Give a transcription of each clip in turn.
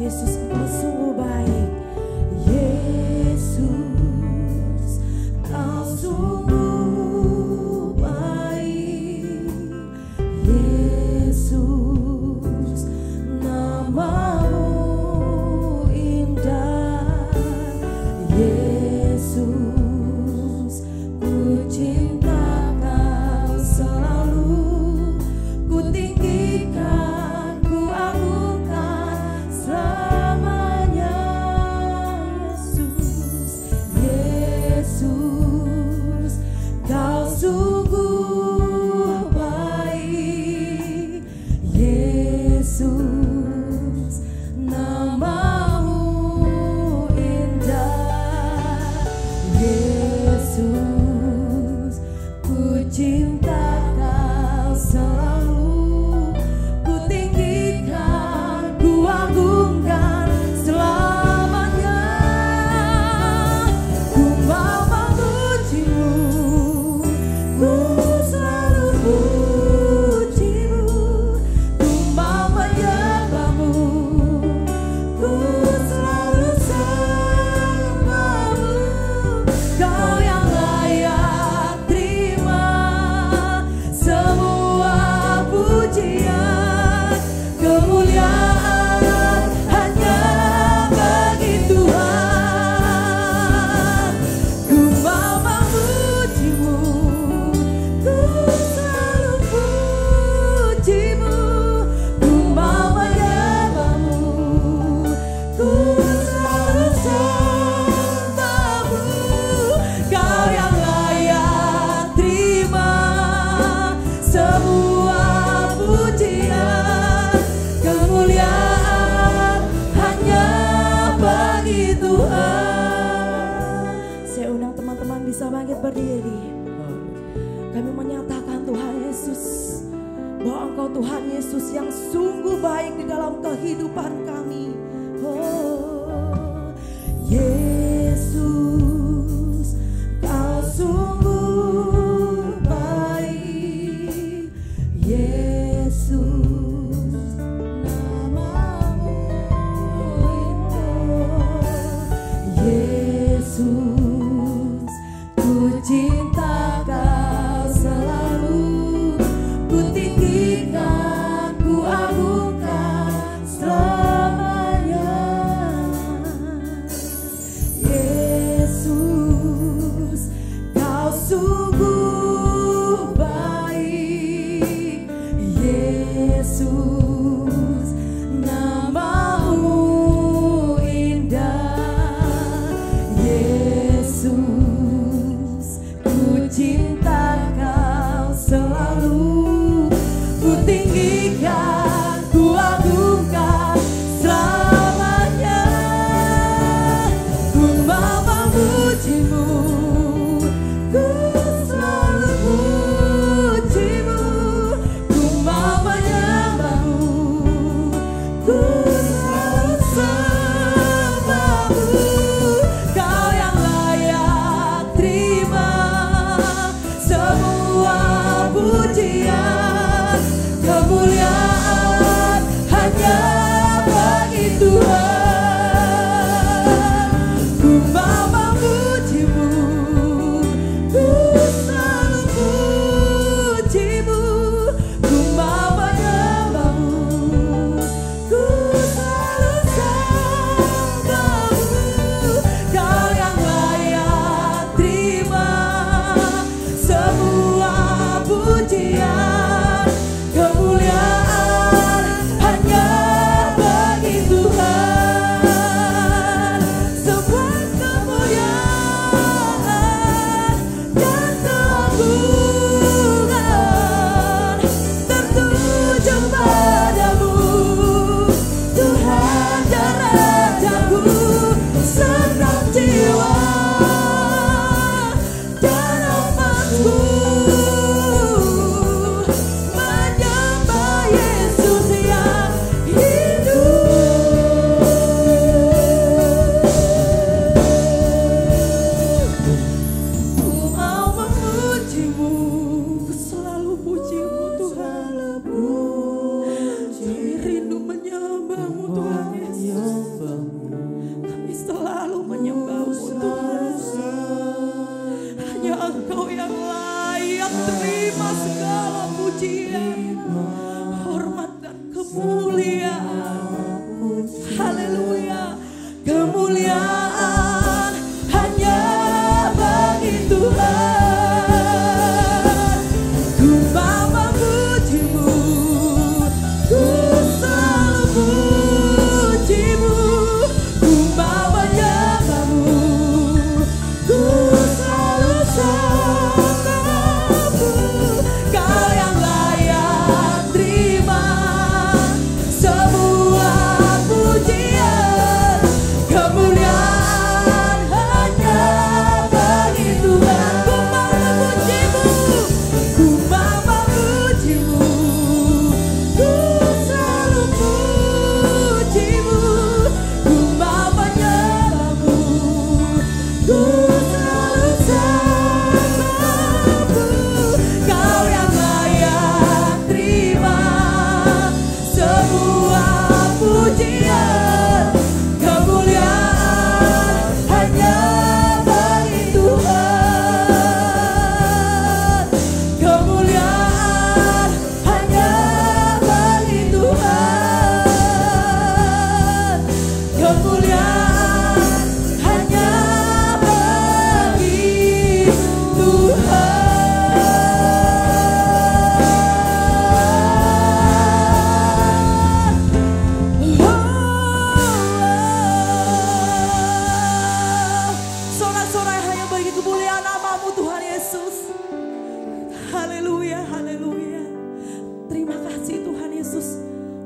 Yesus, Engkau sungguh baik. Yesus, Kau sungguh baik. Yesus, nama-Mu indah. Yesus, ku cinta Kau selalu, ku tinggikan, ku agungkan selamanya. Yesus, Yesus, Kau sungguh baik. Yesus, nama-Mu indah. Yesus, ku cinta Kau selalu, ku tinggikan, ku agungkan selamanya. Ku mau memuji-Mu, ku selalu puji-Mu. Ku mau menyembah-Mu, ku selalu sembah-Mu. Kau yang layak terima semua pujian, kemuliaan hanya bagi Tuhan. Ku mau memuji-Mu, ku selalu puji-Mu. Ku mau menyembah-Mu, ku selalu sembah-Mu. Kau yang layak terima semua pujian, kemuliaan hanya bagi Tuhan. Saya undang teman-teman bisa bangkit berdiri. Kami menyatakan Tuhan Yesus, bahwa Engkau Tuhan Yesus yang sungguh baik di dalam kehidupan kami. Oh, Yesus, Kau sungguh baik. Yesus, nama-Mu indah. Yesus, ku cinta Kau selalu, ku tinggikan, ku agungkan selamanya. Yesus, Kau sungguh baik. Yesus, nama-Mu indah. Yesus, ku cinta Kau selalu, ku tinggikan, ku agungkan selamanya. Ku mau memuji-Mu, ku selalu puji-Mu. Ku mau menyembah-Mu,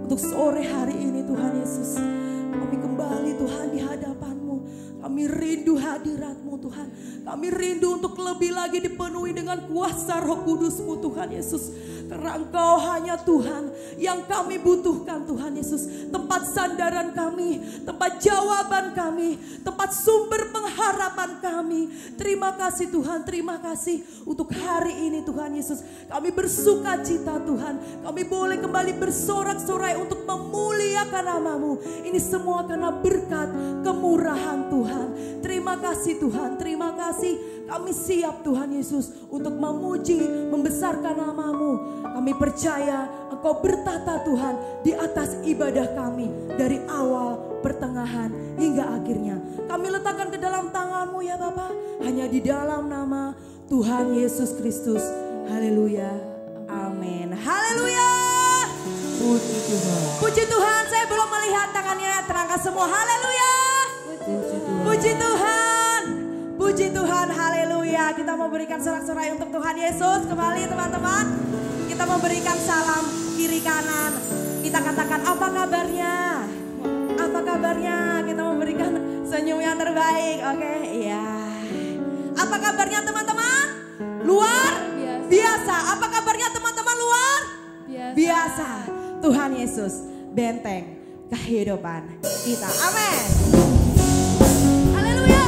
Untuk sore hari ini Tuhan Yesus, kami kembali Tuhan di hadapan-Mu. Kami rindu hadirat-Mu Tuhan. Kami rindu untuk lebih lagi dipenuhi dengan kuasa Roh Kudus-Mu Tuhan Yesus. Karena Engkau hanya Tuhan yang kami butuhkan Tuhan Yesus. Tempat sandaran kami, tempat jawaban kami, tempat sumber pengharapan kami. Terima kasih Tuhan, terima kasih untuk hari ini Tuhan Yesus. Kami bersuka cita Tuhan. Kami boleh kembali bersorak-sorai untuk memuliakan nama-Mu. Ini semua karena berkat kemurahan Tuhan. Terima kasih Tuhan, terima kasih. Kami siap Tuhan Yesus untuk memuji, membesarkan nama-Mu. Kami percaya Engkau bertata Tuhan di atas ibadah kami dari awal, pertengahan hingga akhirnya. Kami letakkan ke dalam tangan-Mu ya Bapa, hanya di dalam nama Tuhan Yesus Kristus. Haleluya, amin. Haleluya. Puji Tuhan. Puji Tuhan, saya belum melihat tangannya, terangkat semua. Haleluya. Puji Tuhan. Puji Tuhan, haleluya. Kita mau berikan sorak-sorai untuk Tuhan Yesus. Kembali teman-teman, kita mau berikan salam kiri kanan. Kita katakan apa kabarnya? Apa kabarnya? Kita mau berikan senyum yang terbaik. Oke, iya. Apa kabarnya teman-teman? Luar biasa. Apa kabarnya teman-teman luar biasa? Tuhan Yesus benteng kehidupan kita. Amin. Haleluya.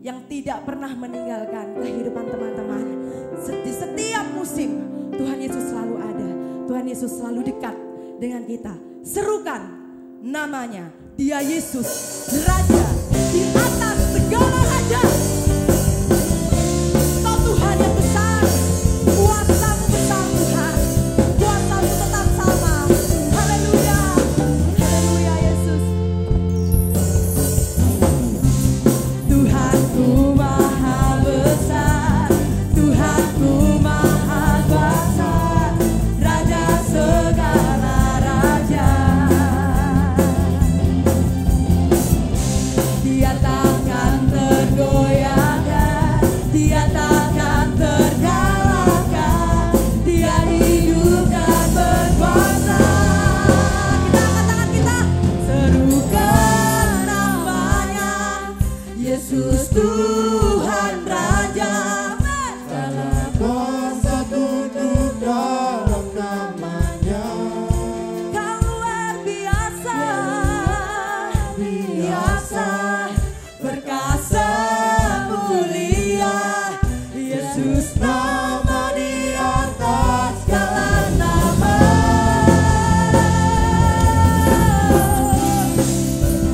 yang tidak pernah meninggalkan kehidupan teman-teman. Di setiap musim Tuhan Yesus selalu ada. Tuhan Yesus selalu dekat dengan kita. Serukan namanya, Dia Yesus, Raja di atas segala raja. Kau Tuhan yang besar, kuasa-Mu besar Tuhan, kuasa-Mu tetap sama. Haleluya, haleluya Yesus. Tuhanku maha besar, Tuhanku maha kuasa, Raja segala raja. Dia takkan tergoyahkan, Dia takkan terkalahkan, Dia hidup dan berkuasa. Kita angkat tangan kita, serukan namanya, Yesus Tuhan Raja. Segala kuasa tunduk dalam namanya. Kau luar biasa, biasa, perkasa, mulia, Yesus nama di atas segala nama.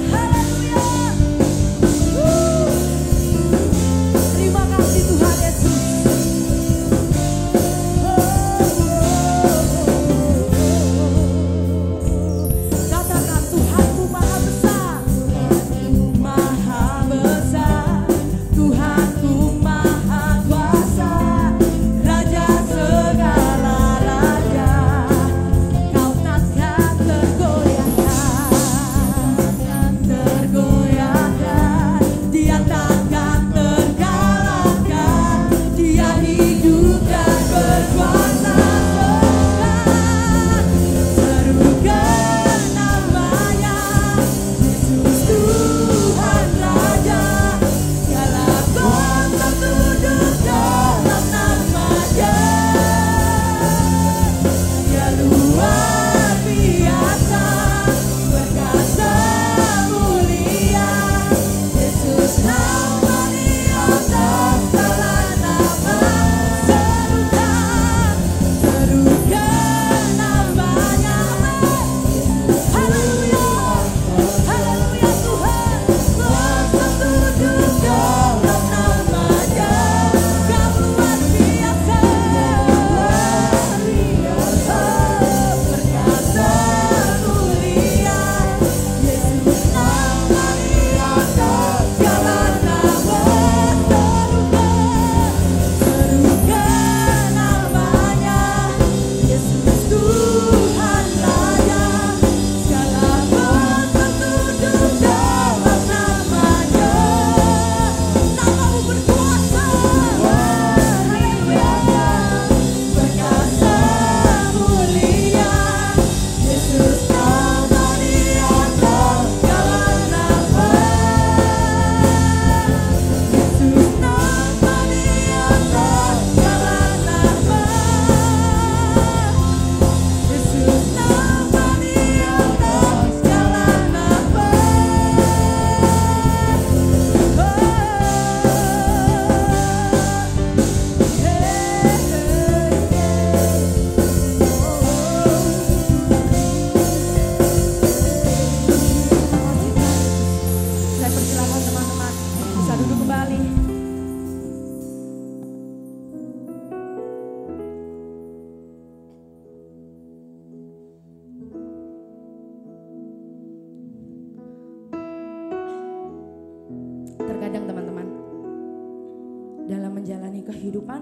Haleluya. Terima kasih Tuhan Yesus. Katakan Tuhanku maha besar, maha besar, Tuhanku maha kuasa, Raja segala raja. Kau takkan tergoyahkan, tergoyahkan, Dia takkan terkalahkan, Dia hidup dan berkuasa. Serukan namanya, Yesus Tuhan Raja. Segala kuasa tunduk dalam namanya. Dia luar biasa, perkasa, mulia, Yesus nama di atas segala nama. Serukan namanya. Haleluya, haleluya Tuhan. Kuasa tunduk dalam namanya. Kau luar biasa, perkasa, mulia, Yesus nama di atas segala nama. Serukan namanya, Yesus Tuhan Raja. Segala kuasa tunduk dalam namanya. Namamu berkuasa, haleluya, perkasa, mulia, Yesus nama di atas segala nama. Yesus nama di atas segala nama. Yesus nama di atas segala nama. Saya persilakan teman-teman bisa duduk kembali. Terkadang teman-teman, dalam menjalani kehidupan,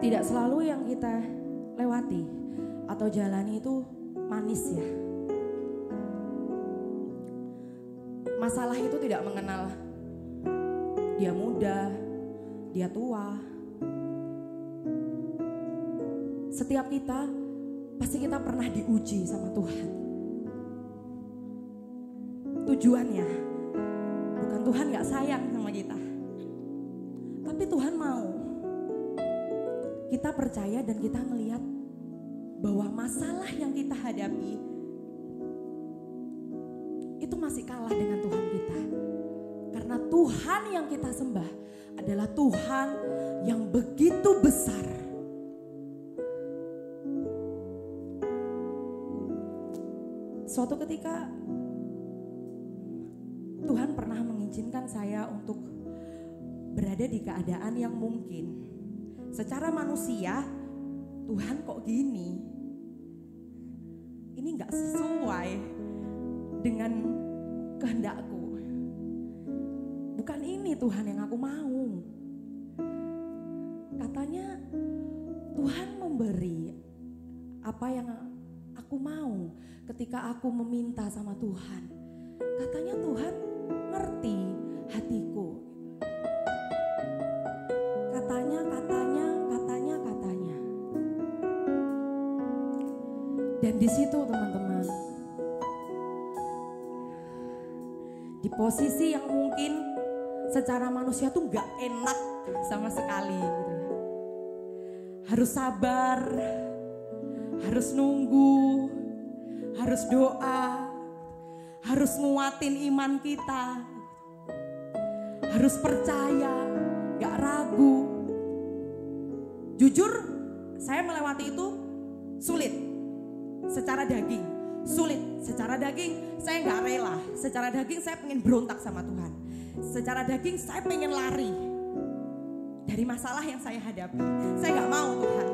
tidak selalu yang kita lewati atau jalani itu manis ya. Masalah itu tidak mengenal dia muda, dia tua. Setiap kita, pasti kita pernah diuji sama Tuhan. Tujuannya bukan Tuhan gak sayang sama kita, tapi Tuhan mau kita percaya dan kita ngelihat bahwa masalah yang kita hadapi itu masih kalah dengan Tuhan kita. Tuhan yang kita sembah adalah Tuhan yang begitu besar. Suatu ketika Tuhan pernah mengizinkan saya untuk berada di keadaan yang mungkin secara manusia, Tuhan kok gini? Ini gak sesuai dengan kehendakku. Bukan ini Tuhan yang aku mau. Katanya Tuhan memberi apa yang aku mau ketika aku meminta sama Tuhan. Katanya Tuhan ngerti hatiku. Katanya. Dan di situ teman-teman, di posisi yang mungkin secara manusia tuh gak enak sama sekali gitu ya. Harus sabar, harus nunggu, harus doa, harus nguatin iman kita, harus percaya, gak ragu. Jujur, saya melewati itu sulit. Secara daging, sulit. Secara daging saya gak rela. Secara daging saya pengen berontak sama Tuhan. Secara daging saya pengen lari dari masalah yang saya hadapi. Saya gak mau Tuhan.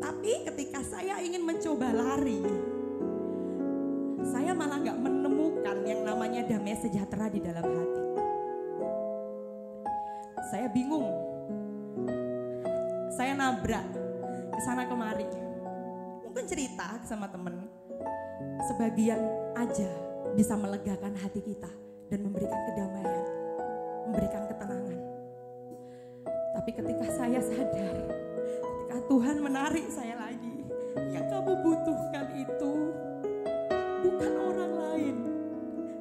Tapi ketika saya ingin mencoba lari, saya malah gak menemukan yang namanya damai sejahtera di dalam hati. Saya bingung. Saya nabrak kesana kemari, mungkin cerita sama temen, sebagian aja bisa melegakan hati kita dan memberikan kedamaian, memberikan ketenangan. Tapi ketika saya sadar, ketika Tuhan menarik saya lagi, yang kamu butuhkan itu bukan orang lain,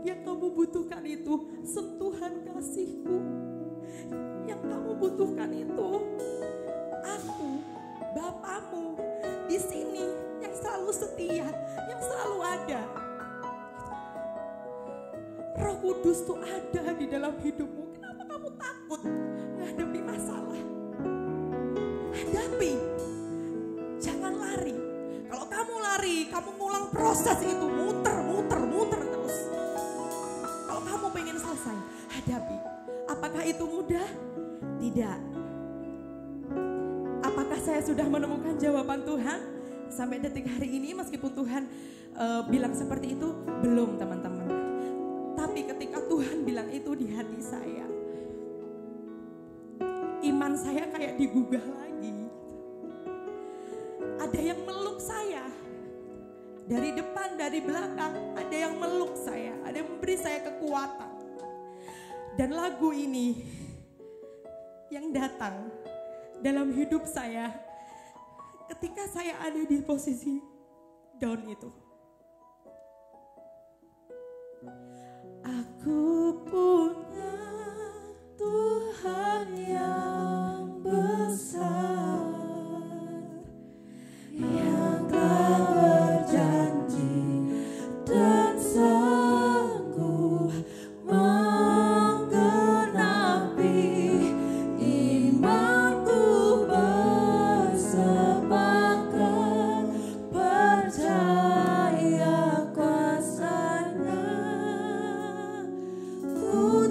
yang kamu butuhkan itu sentuhan kasihku, yang kamu butuhkan itu aku, Bapamu di sini yang selalu setia, yang selalu ada. Roh Kudus tuh ada di dalam hidupmu. Kenapa kamu takut menghadapi masalah? Hadapi, jangan lari. Kalau kamu lari, kamu ngulang proses itu, muter terus. Kalau kamu pengen selesai, hadapi. Apakah itu mudah? Tidak. Apakah saya sudah menemukan jawaban Tuhan sampai detik hari ini meskipun Tuhan bilang seperti itu? Belum teman-teman. Tapi ketika Tuhan bilang itu di hati saya, iman saya kayak digugah lagi. Ada yang meluk saya dari depan, dari belakang. Ada yang meluk saya, ada yang memberi saya kekuatan. Dan lagu ini yang datang dalam hidup saya ketika saya ada di posisi down itu. Aku punya Tuhan yang besar, yang telah berjanji dan sanggup menggenapi imanku, bersepakat percaya kuasa-Nya. Ku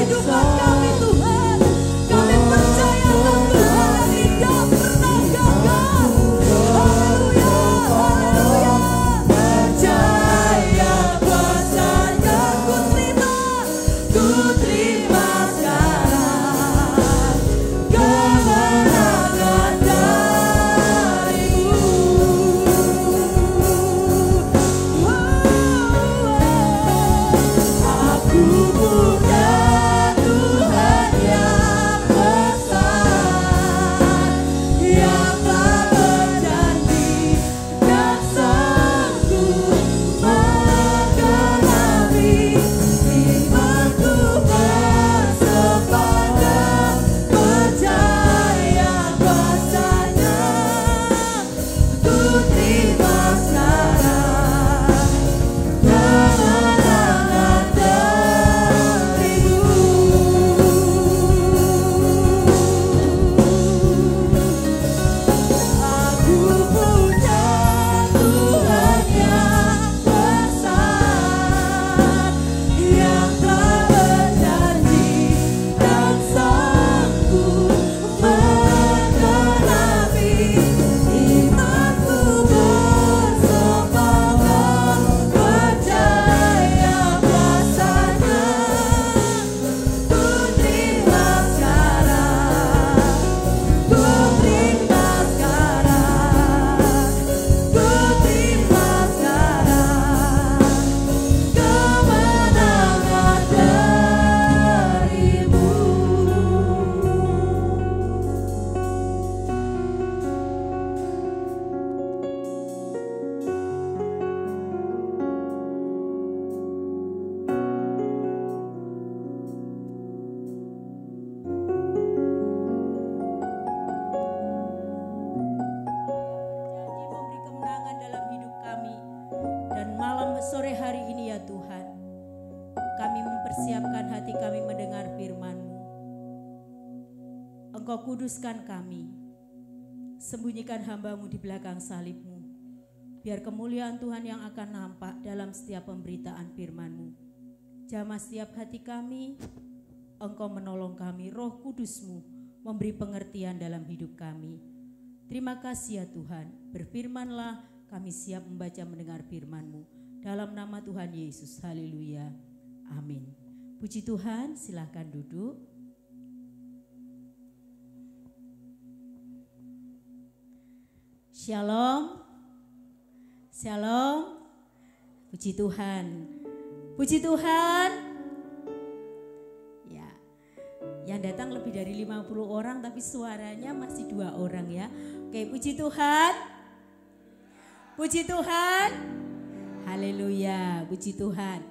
kehidupan kami Tuhan. Kami percayakan Tuhan tidak pernah gagal. Haleluya, haleluya. Percaya kuasanya ku terima sekarang kemenangan darimu. Aku punya Tuhan yang besar, yang telah berjanji dan sanggup menggenapi imanku bersepadan. Percaya kuasanya ku terima sekarang kemenangan darimu. Aku punya Tuhan yang besar, yang telah berjanji dan sanggup menggenapi imanku bersepadan. Percaya kuasanya ku terima sekarang, ku terima sekarang, ku terima sekarang kemenangan darimu. Janji memberi kemenangan dalam hidup kami. Dan malam sore hari ini ya Tuhan, kami mempersiapkan hati kami mendengar firman-Mu. Engkau kuduskan kami, sembunyikan hamba-Mu di belakang salib-Mu, biar kemuliaan Tuhan yang akan nampak dalam setiap pemberitaan firman-Mu. Jamah setiap hati kami, Engkau menolong kami, Roh Kudus-Mu memberi pengertian dalam hidup kami. Terima kasih ya Tuhan, berfirmanlah, kami siap membaca mendengar firman-Mu. Dalam nama Tuhan Yesus, haleluya, amin. Puji Tuhan, silahkan duduk. Shalom, shalom, puji Tuhan, puji Tuhan. Ya, yang datang lebih dari 50 orang tapi suaranya masih 2 orang ya. Oke, puji Tuhan, puji Tuhan, haleluya, puji Tuhan.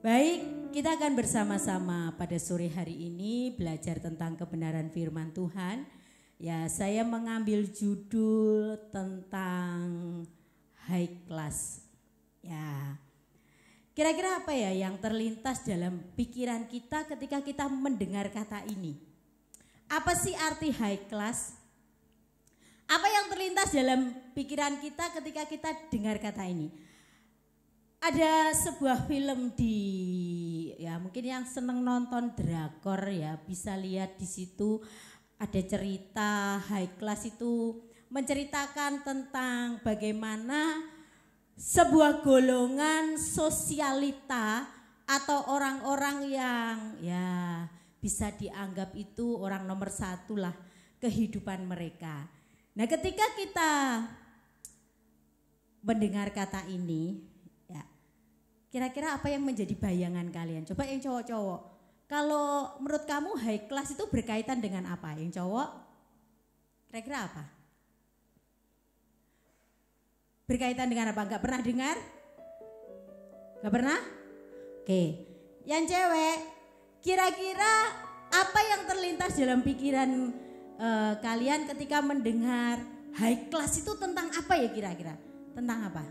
Baik, kita akan bersama-sama pada sore hari ini belajar tentang kebenaran firman Tuhan. Ya, saya mengambil judul tentang high class. Ya, kira-kira apa ya yang terlintas dalam pikiran kita ketika kita mendengar kata ini? Apa sih arti high class? Apa yang terlintas dalam pikiran kita ketika kita dengar kata ini? Ada sebuah film ya mungkin yang seneng nonton drakor ya bisa lihat di situ. Ada cerita high class itu menceritakan tentang bagaimana sebuah golongan sosialita atau orang-orang yang ya bisa dianggap itu orang nomor 1 lah kehidupan mereka. Nah, ketika kita mendengar kata ini, ya kira-kira apa yang menjadi bayangan kalian? Coba yang cowok-cowok. Kalau menurut kamu high class itu berkaitan dengan apa? Yang cowok kira-kira apa? Berkaitan dengan apa? Gak pernah dengar? Gak pernah? Oke. Yang cewek kira-kira apa yang terlintas dalam pikiran kalian ketika mendengar high class itu tentang apa ya kira-kira? Tentang apa?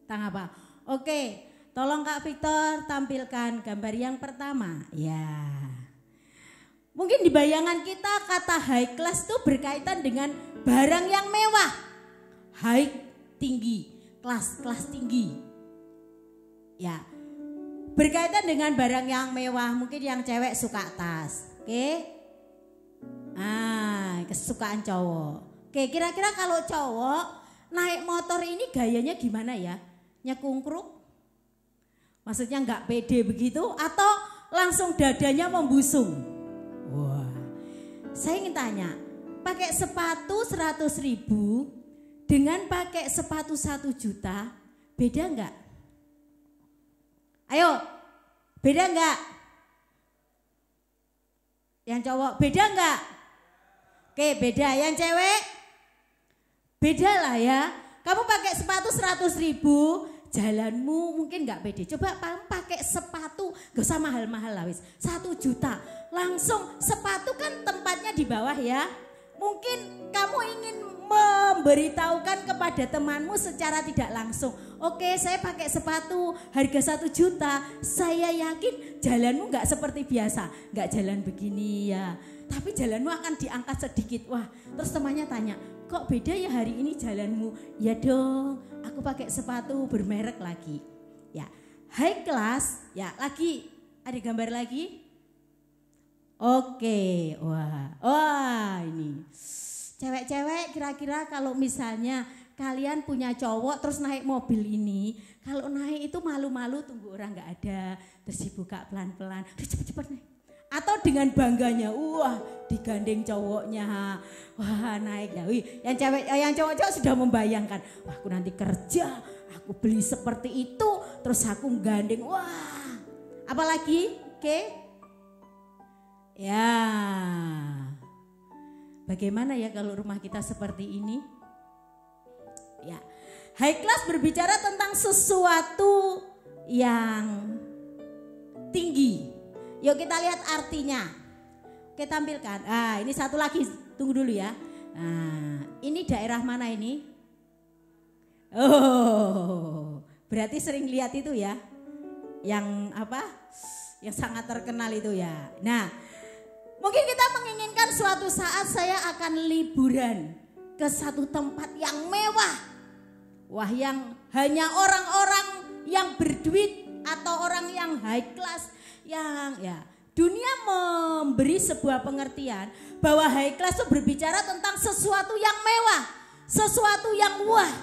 Tentang apa? Oke. Tolong Kak Victor tampilkan gambar yang pertama. Ya. Mungkin di bayangan kita kata high class itu berkaitan dengan barang yang mewah. High tinggi, kelas tinggi. Ya. berkaitan dengan barang yang mewah. Mungkin yang cewek suka tas, oke? Kesukaan cowok. Oke, kira-kira kalau cowok naik motor ini gayanya gimana ya? Nyekungkruk? Maksudnya nggak pede begitu atau langsung dadanya membusung? Wah, saya ingin tanya, pakai sepatu 100.000 dengan pakai sepatu 1 juta, beda nggak? Ayo, beda nggak? Yang cowok beda nggak? Oke, beda. Yang cewek beda lah ya. Kamu pakai sepatu 100.000, jalanmu mungkin nggak pede. Coba kamu pakai sepatu, gak usah mahal-mahal lah wis, 1 juta. Langsung sepatu kan tempatnya di bawah ya. Mungkin kamu ingin memberitahukan kepada temanmu secara tidak langsung. Oke, saya pakai sepatu harga 1 juta. Saya yakin jalanmu gak seperti biasa. Gak jalan begini ya. Tapi jalanmu akan diangkat sedikit. Wah, terus temannya tanya, kok beda ya hari ini jalanmu? Ya dong, aku pakai sepatu bermerek lagi. Ya, high class. Ya, lagi. Ada gambar lagi? Oke, wah ini. Cewek-cewek kira-kira kalau misalnya kalian punya cowok terus naik mobil ini, kalau naik itu malu-malu tunggu orang nggak ada, terus dibuka pelan-pelan, cepet-cepet naik. Atau dengan bangganya, wah digandeng cowoknya, wah naik ya. Wih, yang cowok-cowok sudah membayangkan, wah aku nanti kerja, aku beli seperti itu, terus aku gandeng, wah. Apalagi, oke? Ya. Bagaimana ya kalau rumah kita seperti ini? Ya, high class berbicara tentang sesuatu yang tinggi. Yuk kita lihat artinya. Oke, tampilkan. Ini satu lagi, tunggu dulu ya. Ini daerah mana ini? Oh, berarti sering lihat itu ya. Yang apa? Yang sangat terkenal itu ya. Nah, mungkin kita menginginkan suatu saat saya akan liburan ke satu tempat yang mewah. Wah, yang hanya orang-orang yang berduit atau orang yang high class yang ya. Dunia memberi sebuah pengertian bahwa high class itu berbicara tentang sesuatu yang mewah, sesuatu yang wah.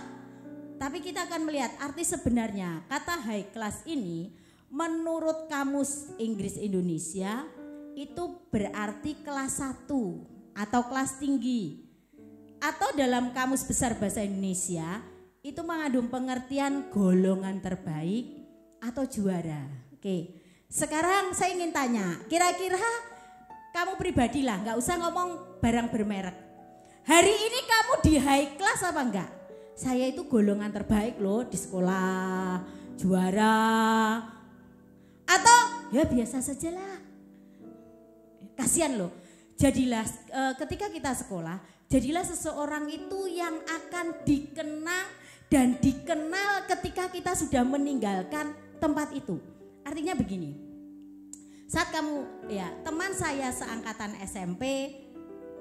Tapi kita akan melihat arti sebenarnya kata high class ini menurut Kamus Inggris Indonesia itu berarti kelas 1 atau kelas tinggi. Atau dalam Kamus Besar Bahasa Indonesia itu mengandung pengertian golongan terbaik atau juara. Oke, sekarang saya ingin tanya, kira-kira kamu pribadi lah, gak usah ngomong barang bermerek. Hari ini kamu di high class apa enggak? Saya itu golongan terbaik loh di sekolah, juara. Atau ya biasa saja lah. Kasihan loh, jadilah ketika kita sekolah, jadilah seseorang itu yang akan dikenang dan dikenal ketika kita sudah meninggalkan tempat itu. Artinya begini, saat kamu ya teman saya seangkatan SMP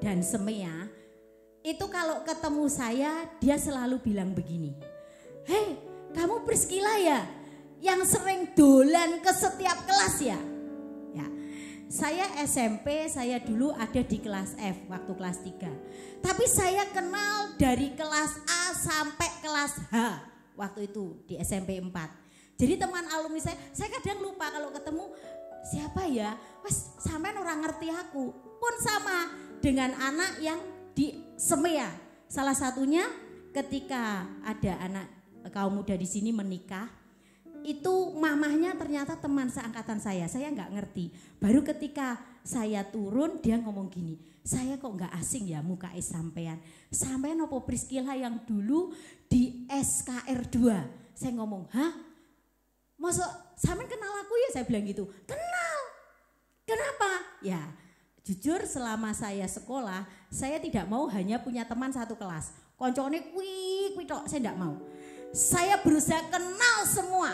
dan semea, itu kalau ketemu saya dia selalu bilang begini, hei kamu Priscilla ya yang sering dolan ke setiap kelas ya. Ya, saya SMP, saya dulu ada di kelas F waktu kelas 3. Tapi saya kenal dari kelas A sampai kelas H waktu itu di SMP 4. Jadi teman alumni saya kadang lupa kalau ketemu siapa ya, wes sampean orang ngerti aku. Pun sama dengan anak yang di semea. Salah satunya ketika ada anak kaum muda di sini menikah, itu mamahnya ternyata teman seangkatan saya nggak ngerti. Baru ketika saya turun dia ngomong gini, saya kok nggak asing ya muka sampean. Sampean opo Priscilla yang dulu di SKR 2. Saya ngomong, hah? Masa sampean kenal aku ya? Saya bilang gitu, kenal. Kenapa? Ya jujur selama saya sekolah, saya tidak mau hanya punya teman satu kelas. Koncone kuwi tok, saya tidak mau. Saya berusaha kenal semua.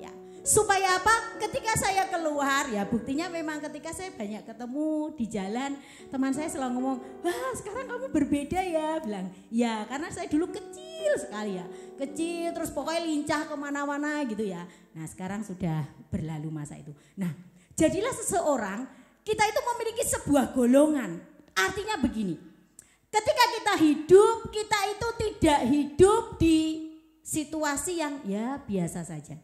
Ya, supaya apa? Ketika saya keluar keluar, ya buktinya memang ketika saya banyak ketemu di jalan, teman saya selalu ngomong, wah sekarang kamu berbeda ya, bilang, ya karena saya dulu kecil sekali ya, kecil terus pokoknya lincah kemana-mana gitu ya. Nah sekarang sudah berlalu masa itu. Nah jadilah seseorang, kita itu memiliki sebuah golongan, artinya begini, ketika kita hidup, kita itu tidak hidup di situasi yang ya biasa saja.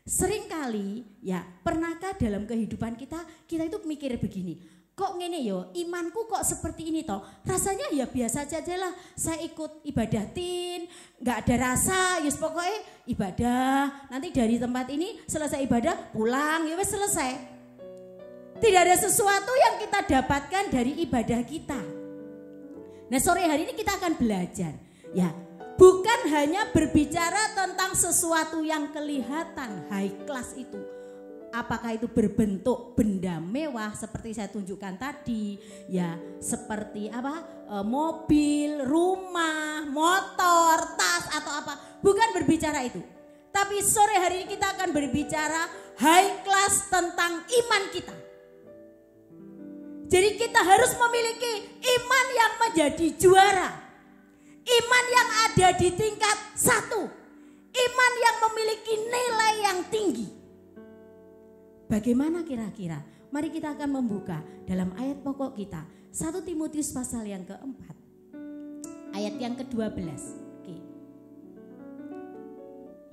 Seringkali ya pernahkah dalam kehidupan kita itu mikir begini, kok ngene yo imanku kok seperti ini toh, rasanya ya biasa aja lah, saya ikut ibadah tin gak ada rasa, yus pokoknya ibadah, nanti dari tempat ini selesai ibadah pulang ya wes selesai. Tidak ada sesuatu yang kita dapatkan dari ibadah kita. Nah sore hari ini kita akan belajar ya, bukan hanya berbicara tentang sesuatu yang kelihatan high class itu. Apakah itu berbentuk benda mewah seperti saya tunjukkan tadi, ya seperti apa, mobil, rumah, motor, tas atau apa. Bukan berbicara itu. Tapi sore hari ini kita akan berbicara high class tentang iman kita. Jadi kita harus memiliki iman yang menjadi juara. Iman yang ada di tingkat 1. Iman yang memiliki nilai yang tinggi. Bagaimana kira-kira? Mari kita akan membuka dalam ayat pokok kita. 1 Timotius pasal yang keempat. Ayat yang ke-12. Oke.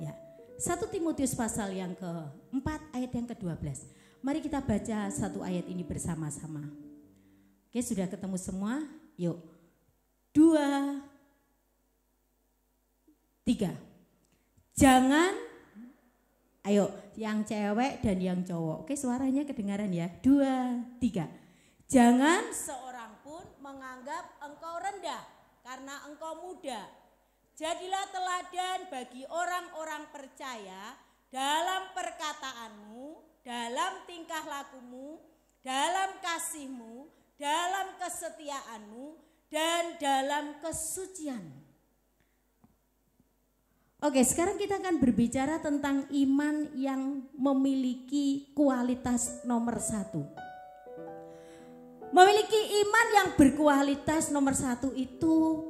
Ya, 1 Timotius pasal yang keempat ayat yang ke-12. Mari kita baca satu ayat ini bersama-sama. Oke, sudah ketemu semua? Yuk. 2, 3. Jangan, ayo yang cewek dan yang cowok. Oke, suaranya kedengaran ya. 2, 3. Jangan seorang pun menganggap engkau rendah karena engkau muda. Jadilah teladan bagi orang-orang percaya dalam perkataanmu, dalam tingkah lakumu, dalam kasihmu, dalam kesetiaanmu, dan dalam kesucianmu. Oke, sekarang kita akan berbicara tentang iman yang memiliki kualitas nomor 1. Memiliki iman yang berkualitas nomor 1 itu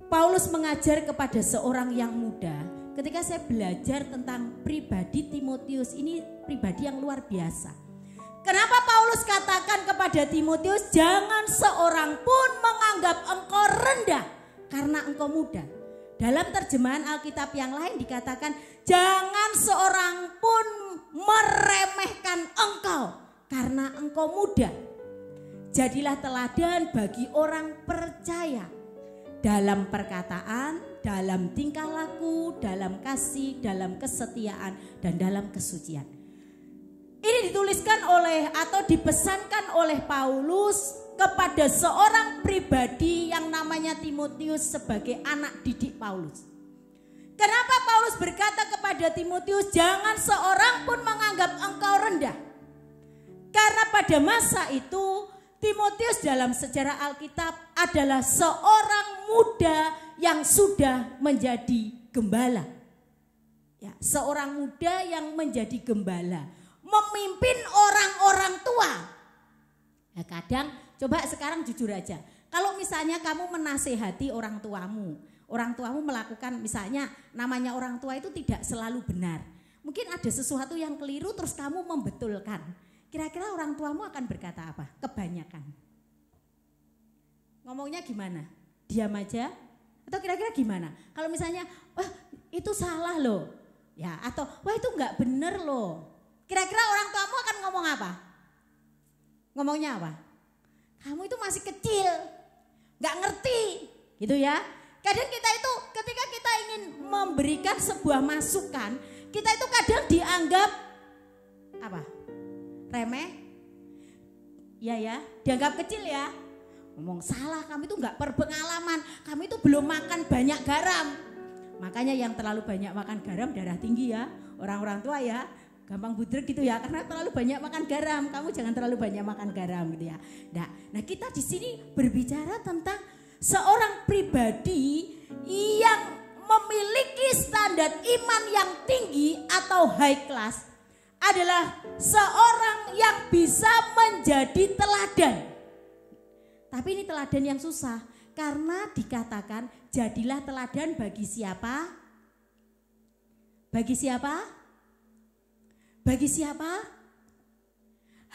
Paulus mengajar kepada seorang yang muda. Ketika saya belajar tentang pribadi Timotius, ini pribadi yang luar biasa. Kenapa Paulus katakan kepada Timotius, jangan seorang pun menganggap engkau rendah karena engkau muda. Dalam terjemahan Alkitab yang lain dikatakan, jangan seorang pun meremehkan engkau karena engkau muda. Jadilah teladan bagi orang percaya dalam perkataan, dalam tingkah laku, dalam kasih, dalam kesetiaan, dan dalam kesucian. Ini dituliskan oleh atau dipesankan oleh Paulus kepada seorang pribadi yang namanya Timotius sebagai anak didik Paulus. Kenapa Paulus berkata kepada Timotius, jangan seorang pun menganggap engkau rendah? Karena pada masa itu Timotius dalam sejarah Alkitab adalah seorang muda yang sudah menjadi gembala. Ya, seorang muda yang menjadi gembala, memimpin orang-orang tua. Ya, kadang coba sekarang jujur aja, kalau misalnya kamu menasehati orang tuamu melakukan misalnya namanya orang tua itu tidak selalu benar. Mungkin ada sesuatu yang keliru terus kamu membetulkan. Kira-kira orang tuamu akan berkata apa? Kebanyakan. Ngomongnya gimana? Diam aja? Atau kira-kira gimana? Kalau misalnya, wah itu salah loh. Ya, atau wah itu enggak bener loh. Kira-kira orang tuamu akan ngomong apa? Ngomongnya apa? Kamu itu masih kecil, gak ngerti gitu ya. Kadang kita itu ketika kita ingin memberikan sebuah masukan, kita itu kadang dianggap apa? Remeh? Ya, dianggap kecil ya. Ngomong salah, kamu itu gak berpengalaman, kamu itu belum makan banyak garam. Makanya yang terlalu banyak makan garam darah tinggi ya, orang-orang tua ya. Gampang budrek gitu ya, karena terlalu banyak makan garam. Kamu jangan terlalu banyak makan garam gitu ya. Nah kita di sini berbicara tentang seorang pribadi yang memiliki standar iman yang tinggi atau high class. adalah seorang yang bisa menjadi teladan. Tapi ini teladan yang susah karena dikatakan jadilah teladan bagi siapa? Bagi siapa? Bagi siapa?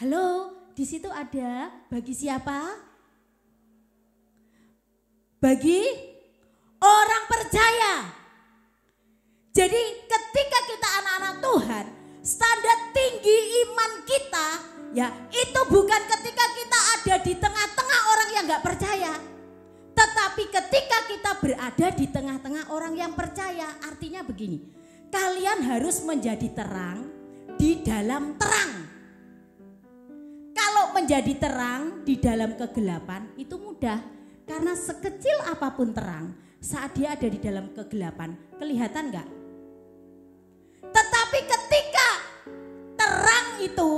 Halo, di situ ada bagi siapa? Bagi orang percaya. Jadi ketika kita anak-anak Tuhan, standar tinggi iman kita ya itu bukan ketika kita ada di tengah-tengah orang yang gak percaya. Tetapi ketika kita berada di tengah-tengah orang yang percaya, artinya begini, kalian harus menjadi terang di dalam terang. Kalau menjadi terang di dalam kegelapan itu mudah, karena sekecil apapun terang, saat dia ada di dalam kegelapan, kelihatan gak? Tetapi ketika terang itu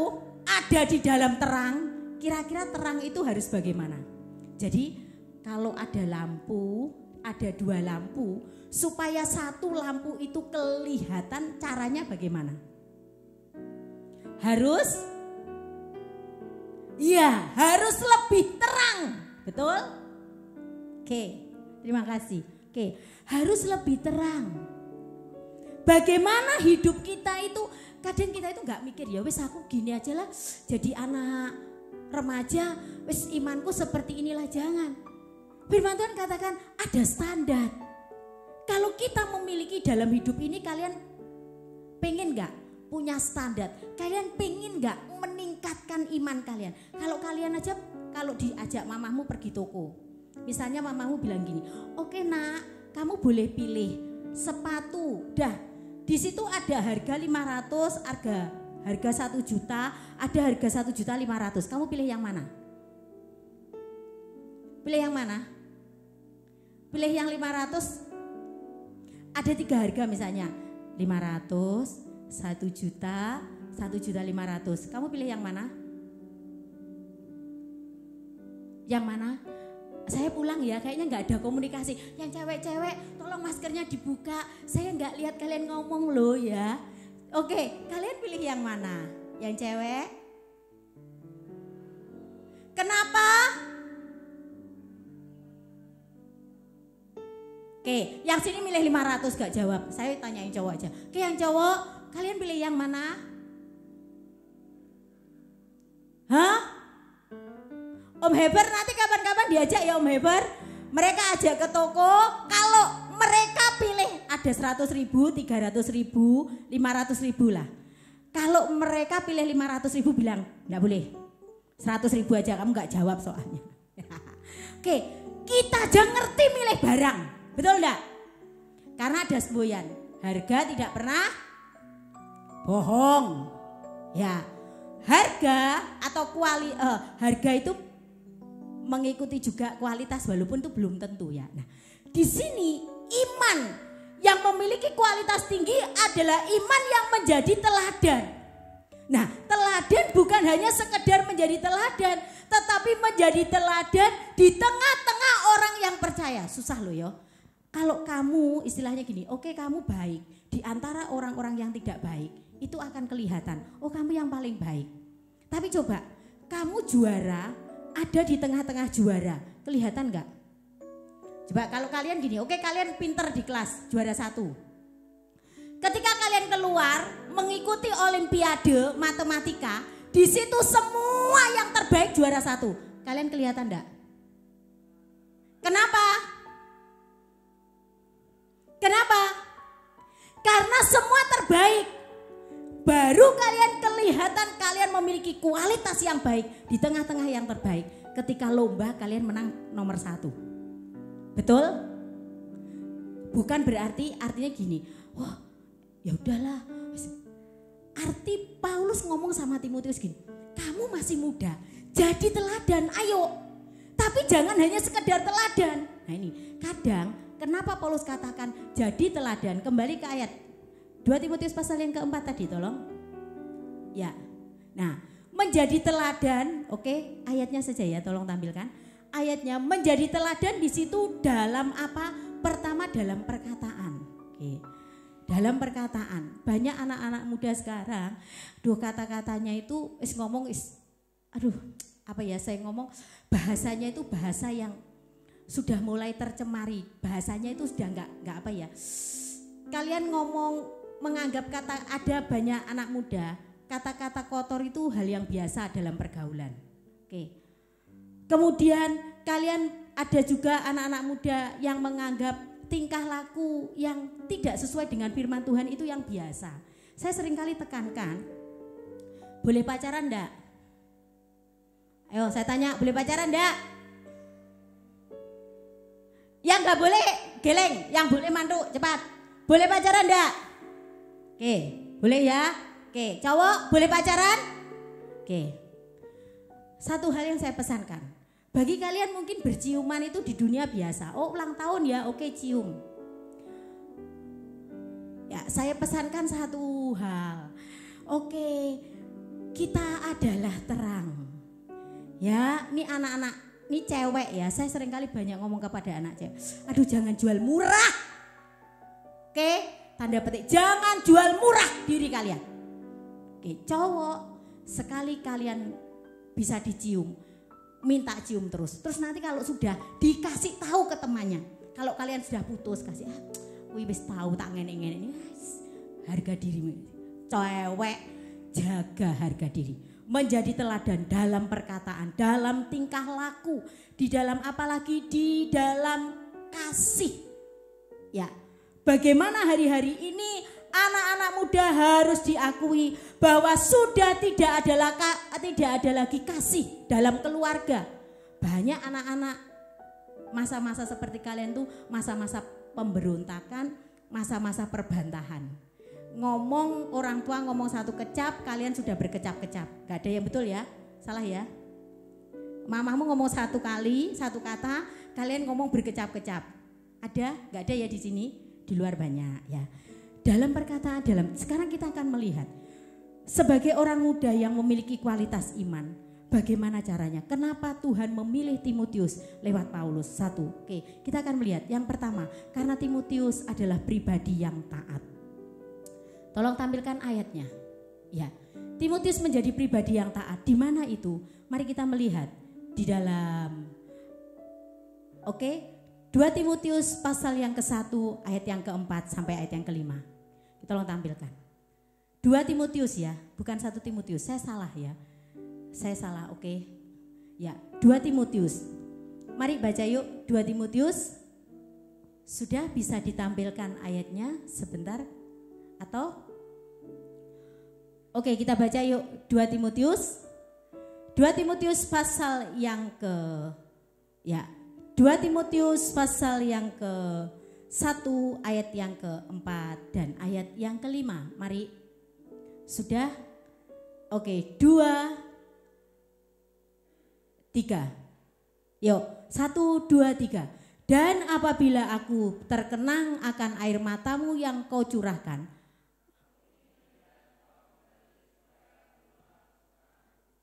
ada di dalam terang, kira-kira terang itu harus bagaimana? Jadi kalau ada lampu, ada dua lampu, supaya satu lampu itu kelihatan, caranya bagaimana? Harus lebih terang, betul? Oke, terima kasih. Oke, harus lebih terang. Bagaimana hidup kita itu, kadang kita itu nggak mikir ya wes aku gini aja lah, jadi anak remaja, wes imanku seperti inilah, jangan. Firman Tuhan katakan ada standar. Kalau kita memiliki dalam hidup ini, kalian pengen nggak punya standar? Kalian pengen nggak meningkatkan iman kalian? Kalau kalian aja, kalau diajak mamamu pergi toko, misalnya mamamu bilang gini, oke nak, kamu boleh pilih sepatu, dah. Di situ ada harga 500, harga 1 juta, ada harga 1.500.000. Kamu pilih yang mana? Pilih yang mana? Pilih yang 500. Ada 3 harga misalnya, 500, 1 juta, 1.500.000. Kamu pilih yang mana? Yang mana? Saya pulang ya, kayaknya nggak ada komunikasi. Yang cewek-cewek, tolong maskernya dibuka. Saya nggak lihat kalian ngomong loh ya. Oke, kalian pilih yang mana? Yang cewek? Kenapa? Oke, yang sini milih 500 gak jawab. Saya tanyain cowok aja. Oke, yang cowok, kalian pilih yang mana? Hah? Om Heber nanti kapan-kapan diajak ya Om Heber. Mereka ajak ke toko, kalau mereka pilih ada 100.000, 300.000, 500.000 lah. Kalau mereka pilih 500.000 bilang enggak boleh. 100.000 aja, kamu enggak jawab soalnya. Oke, kita aja ngerti milih barang. Betul enggak? Karena ada semboyan, harga tidak pernah bohong. Ya, harga atau harga itu mengikuti juga kualitas walaupun itu belum tentu ya. Nah, di sini iman yang memiliki kualitas tinggi adalah iman yang menjadi teladan. Nah, teladan bukan hanya sekedar menjadi teladan, tetapi menjadi teladan di tengah-tengah orang yang percaya. Susah loh ya. Kalau kamu istilahnya gini, oke kamu baik, di antara orang-orang yang tidak baik, itu akan kelihatan, oh kamu yang paling baik. Tapi coba, kamu juara, ada di tengah-tengah juara, kelihatan gak? Coba kalau kalian gini, oke kalian pinter di kelas, juara 1. Ketika kalian keluar mengikuti olimpiade matematika, di situ semua yang terbaik juara 1. Kalian kelihatan gak? Kenapa? Kenapa? Karena semua terbaik. Baru kalian kelihatan kalian memiliki kualitas yang baik di tengah-tengah yang terbaik. Ketika lomba kalian menang nomor 1. Betul? Bukan berarti artinya gini, wah ya udahlah. Arti Paulus ngomong sama Timotius gini, kamu masih muda, jadi teladan, ayo. Tapi jangan hanya sekedar teladan. Nah ini kadang kenapa Paulus katakan jadi teladan, kembali ke ayat 2 Timotius pasal yang keempat tadi tolong. Ya. Nah, menjadi teladan, oke, ayatnya saja ya tolong tampilkan. Ayatnya menjadi teladan di situ dalam apa? Pertama dalam perkataan. Oke. dalam perkataan. Banyak anak-anak muda sekarang, kata-katanya itu saya ngomong bahasanya itu bahasa yang sudah mulai tercemari. Bahasanya itu sudah enggak kalian ngomong menganggap ada banyak anak muda, kata-kata kotor itu hal yang biasa dalam pergaulan. Oke. Kemudian kalian ada juga anak-anak muda yang menganggap tingkah laku yang tidak sesuai dengan firman Tuhan itu yang biasa. Saya seringkali tekankan, boleh pacaran enggak? Ayo saya tanya, boleh pacaran enggak? Yang enggak boleh geleng, yang boleh mantuk, cepat. Boleh pacaran enggak? Oke, boleh ya? Oke, cowok boleh pacaran? Oke. Satu hal yang saya pesankan, bagi kalian mungkin berciuman itu di dunia biasa. Oh, ulang tahun ya, oke cium. Ya, saya pesankan satu hal. Oke, kita adalah terang. Ya, ini anak-anak, ini cewek ya. Saya seringkali banyak ngomong kepada anak cewek. Aduh, jangan jual murah. Oke, tanda petik, jangan jual murah diri kalian. Oke, cowok, sekali kalian bisa dicium, minta cium terus. Terus nanti kalau sudah dikasih tahu ke temannya, kalau kalian sudah putus kasih, wis tahu tak ngene-ngene ini, harga diri. Cewek jaga harga diri, menjadi teladan dalam perkataan, dalam tingkah laku, di dalam apalagi di dalam kasih. Ya, bagaimana hari-hari ini anak-anak muda harus diakui bahwa sudah tidak ada lagi kasih dalam keluarga. Banyak anak-anak masa-masa seperti kalian tuh masa-masa pemberontakan, masa-masa perbantahan. Ngomong orang tua ngomong satu kecap, kalian sudah berkecap-kecap. Gak ada yang betul ya? Salah ya? Mamamu ngomong satu kali, satu kata, kalian ngomong berkecap-kecap. Ada? Gak ada ya di sini? Di luar banyak ya. Dalam perkataan, sekarang kita akan melihat sebagai orang muda yang memiliki kualitas iman, bagaimana caranya? Kenapa Tuhan memilih Timotius lewat Paulus? Satu, oke, kita akan melihat. Yang pertama, karena Timotius adalah pribadi yang taat. Tolong tampilkan ayatnya. Ya, Timotius menjadi pribadi yang taat. Di mana itu? Mari kita melihat di dalam 2 Timotius pasal yang ke-1 ayat yang ke-4 sampai ayat yang ke-5. Kita tolong tampilkan. 2 Timotius ya, bukan 1 Timotius. Saya salah ya. Saya salah, oke. Ya, 2 Timotius. Mari baca yuk 2 Timotius. Sudah bisa ditampilkan ayatnya sebentar atau? Oke, kita baca yuk 2 Timotius. 2 Timotius pasal yang ke 2 Timotius pasal yang ke-1 ayat yang ke-4 dan ayat yang ke-5. Mari. Sudah? Oke, 2 3. Yuk, 1 2 3. Dan apabila aku terkenang akan air matamu yang kau curahkan.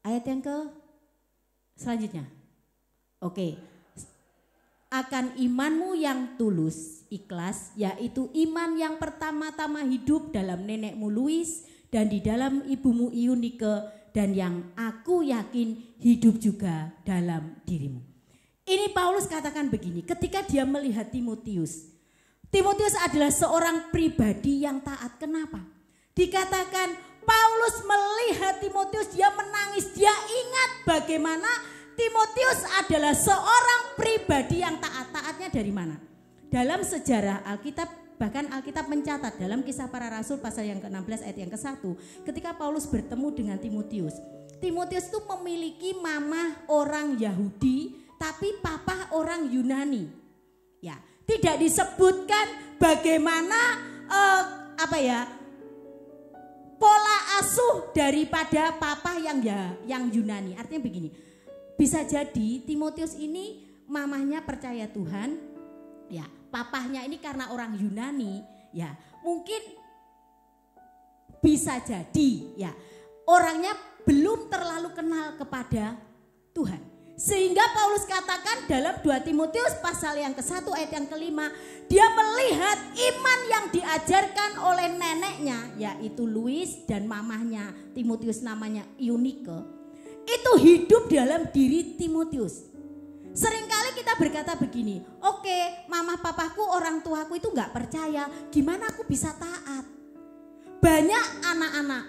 Ayat yang ke selanjutnya. Oke. Akan imanmu yang tulus, ikhlas, yaitu iman yang pertama-tama hidup dalam nenekmu Luis dan di dalam ibumu Eunike dan yang aku yakin hidup juga dalam dirimu. Ini Paulus katakan begini, ketika dia melihat Timotius. Timotius adalah seorang pribadi yang taat. Kenapa? Dikatakan Paulus melihat Timotius, dia menangis, dia ingat bagaimana Timotius adalah seorang pribadi yang taat. Taatnya dari mana? Dalam sejarah Alkitab, bahkan Alkitab mencatat dalam Kisah Para Rasul pasal yang ke-16 ayat yang ke-1, ketika Paulus bertemu dengan Timotius. Timotius itu memiliki mama orang Yahudi, tapi papa orang Yunani. Ya, tidak disebutkan bagaimana pola asuh daripada papa yang Yunani. Artinya begini. Bisa jadi Timotius ini mamahnya percaya Tuhan, ya papahnya ini karena orang Yunani, ya mungkin bisa jadi ya orangnya belum terlalu kenal kepada Tuhan. Sehingga Paulus katakan dalam 2 Timotius pasal yang ke-1 ayat yang ke-5, dia melihat iman yang diajarkan oleh neneknya, yaitu Luis, dan mamahnya Timotius namanya Eunike, itu hidup dalam diri Timotius. Seringkali kita berkata begini, oke, mama papaku, orang tuaku itu gak percaya, gimana aku bisa taat? Banyak anak-anak,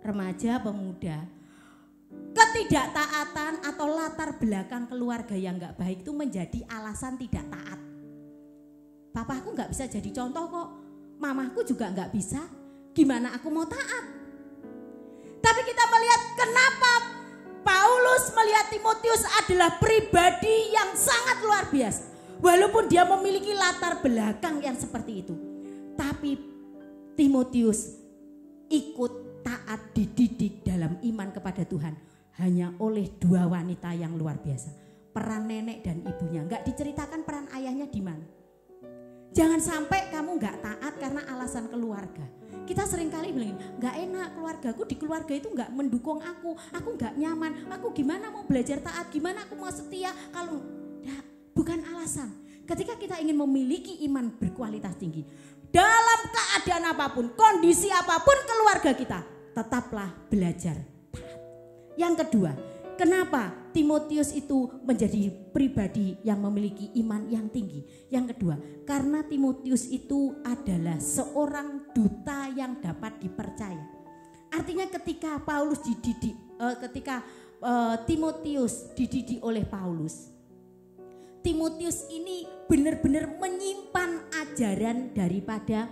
remaja, pemuda, ketidaktaatan atau latar belakang keluarga yang gak baik itu menjadi alasan tidak taat. Papaku gak bisa jadi contoh kok, mamaku juga gak bisa, gimana aku mau taat? Tapi kita melihat kenapa Paulus melihat Timotius adalah pribadi yang sangat luar biasa. Walaupun dia memiliki latar belakang yang seperti itu, tapi Timotius ikut taat dididik dalam iman kepada Tuhan hanya oleh 2 wanita yang luar biasa. Peran nenek dan ibunya, gak diceritakan peran ayahnya di mana. Jangan sampai kamu gak taat karena alasan keluarga. Kita seringkali bilang, gak enak keluargaku, di keluarga itu gak mendukung aku gak nyaman, aku gimana mau belajar taat, gimana aku mau setia kalau bukan alasan. Ketika kita ingin memiliki iman berkualitas tinggi, dalam keadaan apapun, kondisi apapun keluarga kita, tetaplah belajar taat. Yang kedua, kenapa Timotius itu menjadi pribadi yang memiliki iman yang tinggi? Yang kedua, karena Timotius itu adalah seorang duta yang dapat dipercaya. Artinya ketika Paulus dididik, Timotius dididik oleh Paulus, Timotius ini benar-benar menyimpan ajaran daripada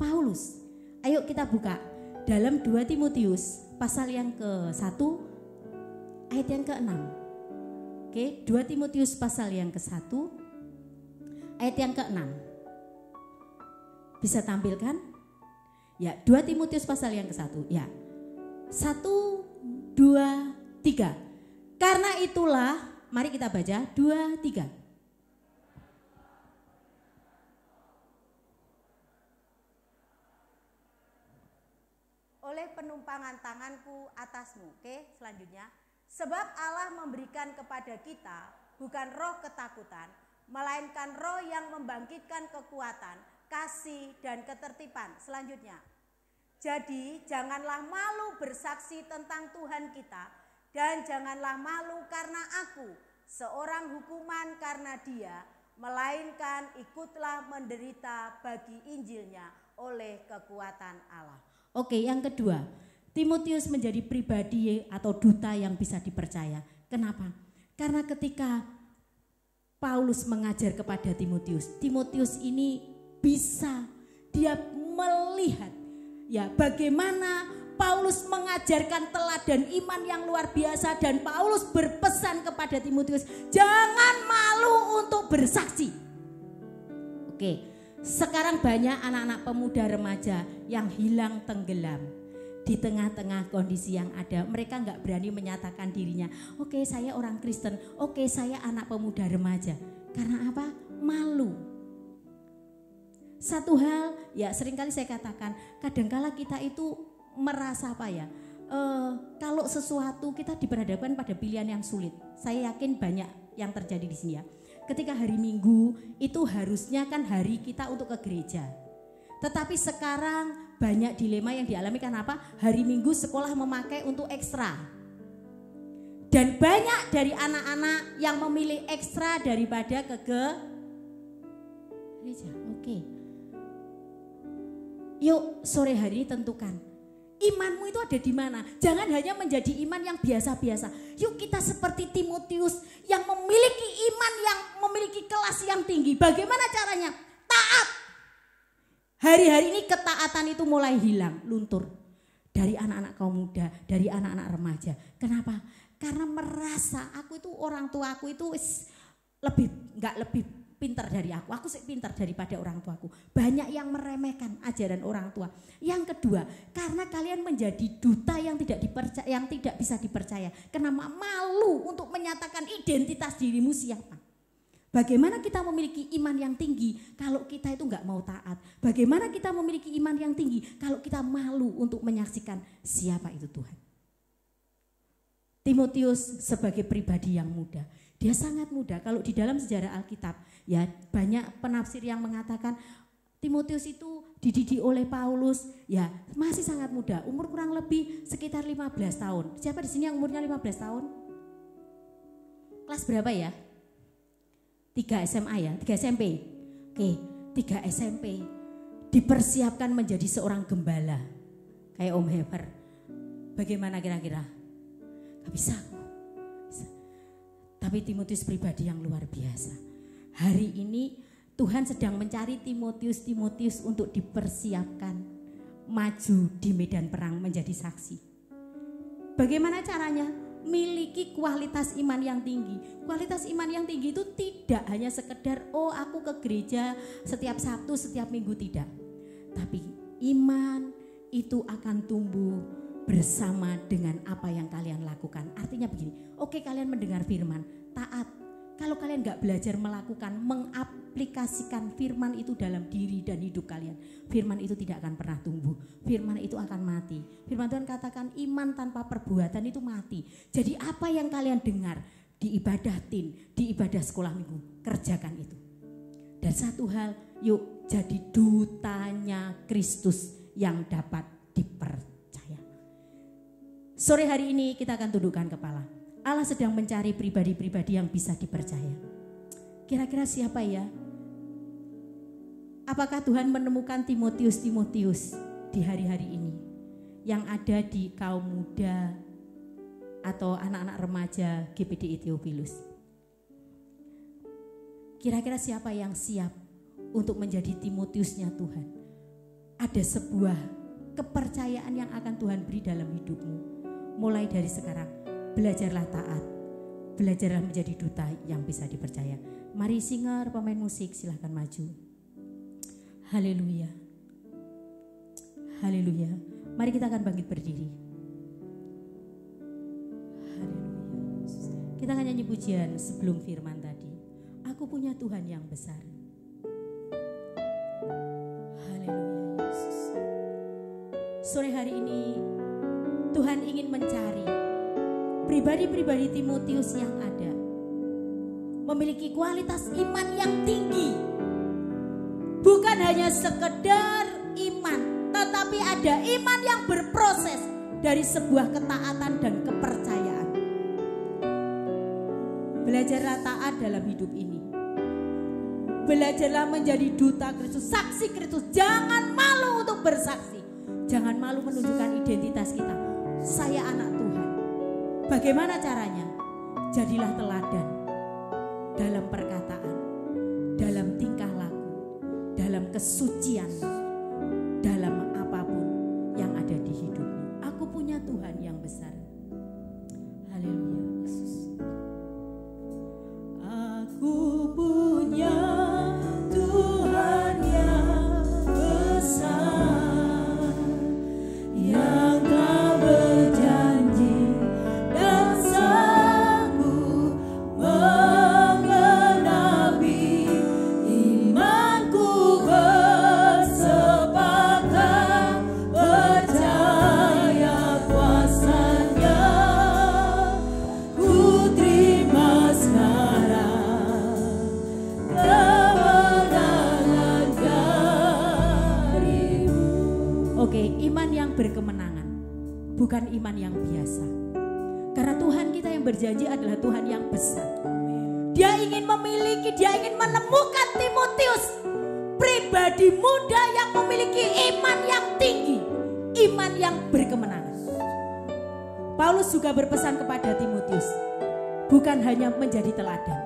Paulus. Ayo kita buka dalam 2 Timotius pasal yang ke-1 ayat yang ke-6. Oke, 2 Timotius pasal yang ke-1 ayat yang ke-6. Bisa tampilkan? Ya, 2 Timotius pasal yang ke-1. Ya. 1, 2, 3. Karena itulah, mari kita baca 2, 3. Oleh penumpangan tanganku atasmu. Oke, selanjutnya. Sebab Allah memberikan kepada kita bukan roh ketakutan, melainkan roh yang membangkitkan kekuatan, kasih dan ketertiban. Selanjutnya. Jadi janganlah malu bersaksi tentang Tuhan kita, dan janganlah malu karena aku, seorang hukuman karena dia, melainkan ikutlah menderita bagi Injilnya oleh kekuatan Allah. Oke, yang kedua, Timotius menjadi pribadi atau duta yang bisa dipercaya. Kenapa? Karena ketika Paulus mengajar kepada Timotius, Timotius ini bisa dia melihat ya bagaimana Paulus mengajarkan teladan iman yang luar biasa, dan Paulus berpesan kepada Timotius, jangan malu untuk bersaksi. Oke. Sekarang banyak anak-anak pemuda remaja yang hilang tenggelam di tengah-tengah kondisi yang ada. Mereka nggak berani menyatakan dirinya, oke, saya orang Kristen, oke, saya anak pemuda remaja. Karena apa? Malu. Satu hal, ya seringkali saya katakan, kadangkala kita itu merasa apa ya, kalau sesuatu kita diperhadapkan pada pilihan yang sulit. Saya yakin banyak yang terjadi di sini ya. Ketika hari Minggu itu harusnya kan hari kita untuk ke gereja. Tetapi sekarang banyak dilema yang dialami karena apa? Hari Minggu sekolah memakai untuk ekstra. Dan banyak dari anak-anak yang memilih ekstra daripada ke gereja. Oke. Yuk sore hari ini tentukan. Imanmu itu ada di mana? Jangan hanya menjadi iman yang biasa-biasa. Yuk kita seperti Timotius yang memiliki iman yang memiliki kelas yang tinggi. Bagaimana caranya? Taat. Hari-hari ini ketaatan itu mulai hilang, luntur. Dari anak-anak kaum muda, dari anak-anak remaja. Kenapa? Karena merasa aku itu, orang tua aku itu nggak lebih pintar dari aku sih pintar daripada orang tuaku. Banyak yang meremehkan ajaran orang tua. Yang kedua, karena kalian menjadi duta yang tidak bisa dipercaya. Kenapa? Malu untuk menyatakan identitas dirimu siapa. Bagaimana kita memiliki iman yang tinggi kalau kita itu nggak mau taat? Bagaimana kita memiliki iman yang tinggi kalau kita malu untuk menyaksikan siapa itu Tuhan? Timotius sebagai pribadi yang muda. Dia sangat muda. Kalau di dalam sejarah Alkitab, ya banyak penafsir yang mengatakan Timotius itu dididik oleh Paulus, ya masih sangat muda, umur kurang lebih sekitar 15 tahun. Siapa di sini yang umurnya 15 tahun? Kelas berapa ya? 3 SMA ya, 3 SMP. Oke, 3 SMP. Dipersiapkan menjadi seorang gembala. Kayak Om Heber. Bagaimana kira-kira? Gak bisa. Tapi Timotius pribadi yang luar biasa. Hari ini Tuhan sedang mencari Timotius untuk dipersiapkan maju di medan perang menjadi saksi. Bagaimana caranya? Miliki kualitas iman yang tinggi. Kualitas iman yang tinggi itu tidak hanya sekedar aku ke gereja setiap Sabtu, setiap Minggu, tidak. Tapi iman itu akan tumbuh bersama dengan apa yang kalian lakukan. Artinya begini, oke kalian mendengar firman, taat. Kalau kalian gak belajar melakukan, mengaplikasikan firman itu dalam diri dan hidup kalian, firman itu tidak akan pernah tumbuh. Firman itu akan mati. Firman Tuhan katakan iman tanpa perbuatan itu mati. Jadi apa yang kalian dengar di ibadah tin, di ibadah sekolah minggu, kerjakan itu. Dan satu hal, yuk jadi dutanya Kristus yang dapat dipercaya. Sore hari ini kita akan tundukkan kepala. Allah sedang mencari pribadi-pribadi yang bisa dipercaya. Kira-kira siapa ya? Apakah Tuhan menemukan Timotius di hari-hari ini yang ada di kaum muda atau anak-anak remaja GPDI Theophilus? Kira-kira siapa yang siap untuk menjadi Timotiusnya Tuhan? Ada sebuah kepercayaan yang akan Tuhan beri dalam hidupmu. Mulai dari sekarang, belajarlah taat, belajarlah menjadi duta yang bisa dipercaya. Mari singer, pemain musik silahkan maju. Haleluya, haleluya. Mari kita akan bangkit berdiri. Haleluya. Kita akan nyanyi pujian sebelum firman tadi. Aku punya Tuhan yang besar. Haleluya Yesus. Sore hari ini Tuhan ingin mencari pribadi-pribadi Timotius yang ada, memiliki kualitas iman yang tinggi. Bukan hanya sekedar iman, tetapi ada iman yang berproses dari sebuah ketaatan dan kepercayaan. Belajarlah taat dalam hidup ini. Belajarlah menjadi duta Kristus, saksi Kristus. Jangan malu untuk bersaksi. Jangan malu menunjukkan identitas kita. Saya anak Tuhan. Bagaimana caranya? Jadilah teladan dalam perkataan, dalam tingkah laku, dalam kesucian, dalam apapun yang ada di hidupmu. Aku punya Tuhan yang besar. Haleluya Yesus. Aku punya Tuhan yang besar, yang telah berjanji dan sanggup menggenapi imanku, bersepakat percaya kuasa-Nya. Ku terima sekarang kemenangan darimu. Oke, iman yang berkemenangan, bukan iman yang biasa. Karena Tuhan kita yang berjanji adalah Tuhan yang besar. Dia ingin memiliki, dia ingin menemukan Timotius, pribadi muda yang memiliki iman yang tinggi, iman yang berkemenangan. Paulus juga berpesan kepada Timotius, bukan hanya menjadi teladan,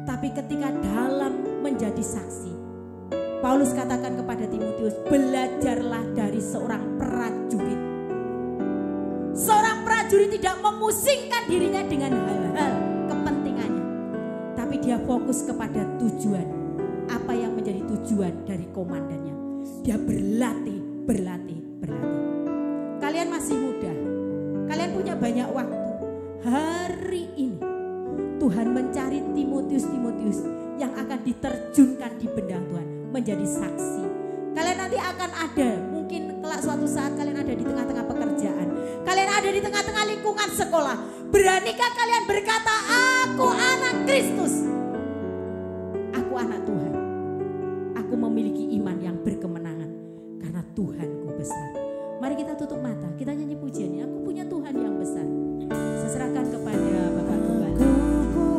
tapi ketika dalam menjadi saksi. Paulus katakan kepada Timotius, belajarlah dari seorang prajurit. Seorang prajurit tidak memusingkan dirinya dengan hal-hal kepentingannya, tapi dia fokus kepada tujuan. Apa yang menjadi tujuan dari komandannya? Dia berlatih. Kalian masih muda, kalian punya banyak waktu. Hari ini Tuhan mencari Timotius yang akan diterjunkan di bendang Tuhan menjadi saksi. Kalian nanti akan ada, mungkin kelak suatu saat kalian ada di tengah-tengah pekerjaan. Kalian ada di tengah-tengah lingkungan sekolah. Beranikah kalian berkata, aku anak Kristus? Aku anak Tuhan. Aku memiliki iman yang berkemenangan karena Tuhanku besar. Mari kita tutup mata, kita nyanyi pujiannya. Aku punya Tuhan yang besar. Saya serahkan kepada Bapak Gembala. Aku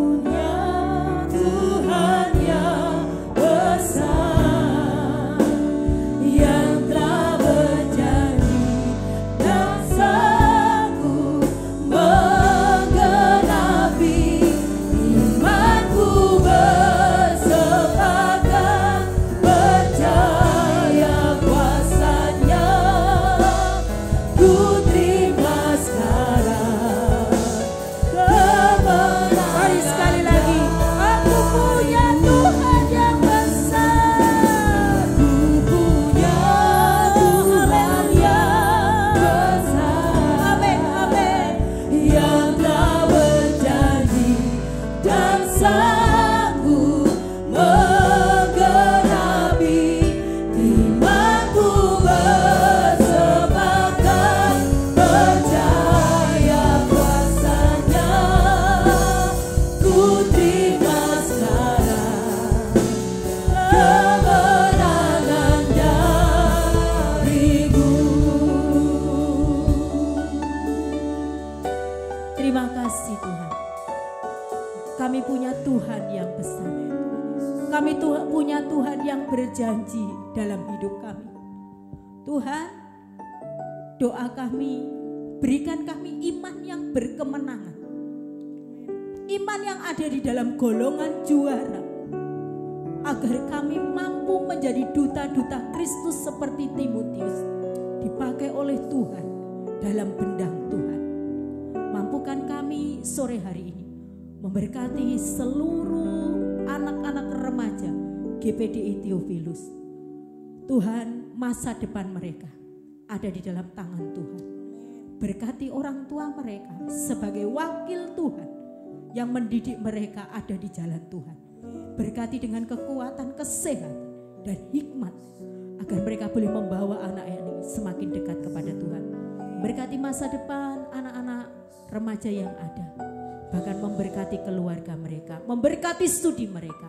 punya Tuhan yang besar, yang telah berjanji dan sanggup menggenapi imanku, bersepakat percaya kuasanya. Ku terima sekarang kemenangan. Mari sekali lagi. Aku punya Tuhan yang besar. Aku punya Tuhan yang besar. Amin, amin. Yang telah berjanji dan sanggup menggenapi imanku, bersepakat percaya kuasanya. Ku terima sekarang kemenangan darimu. Terima kasih Tuhan. Kami punya Tuhan yang besar. Kami punya Tuhan yang berjanji dalam hidup kami. Tuhan, doa kami, berikan kami iman yang berkemenangan. Iman yang ada di dalam golongan juara. Agar kami mampu menjadi duta-duta Kristus seperti Timotius. Dipakai oleh Tuhan dalam bendang Tuhan. Mampukan kami sore hari ini memberkati seluruh anak-anak remaja GPDI Theophilus. Tuhan, masa depan mereka ada di dalam tangan Tuhan. Berkati orang tua mereka sebagai wakil Tuhan yang mendidik mereka ada di jalan Tuhan. Berkati dengan kekuatan, kesehatan dan hikmat agar mereka boleh membawa anak ini semakin dekat kepada Tuhan. Berkati masa depan anak-anak remaja yang ada. Bahkan memberkati keluarga mereka, memberkati studi mereka.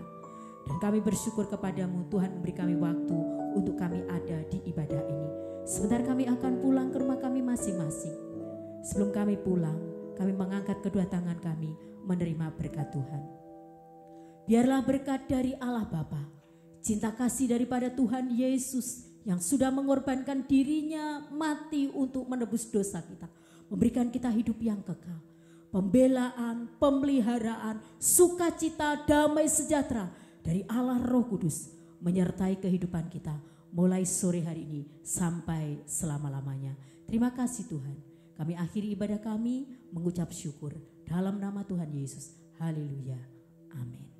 Dan kami bersyukur kepadamu Tuhan memberi kami waktu untuk kami ada di ibadah ini. Sebentar kami akan pulang ke rumah kami masing-masing. Sebelum kami pulang, kami mengangkat kedua tangan kami menerima berkat Tuhan. Biarlah berkat dari Allah Bapa, cinta kasih daripada Tuhan Yesus yang sudah mengorbankan dirinya mati untuk menebus dosa kita, memberikan kita hidup yang kekal, pembelaan, pemeliharaan, sukacita, damai sejahtera dari Allah Roh Kudus menyertai kehidupan kita mulai sore hari ini sampai selama-lamanya. Terima kasih Tuhan. Kami akhiri ibadah kami mengucap syukur dalam nama Tuhan Yesus. Haleluya. Amin.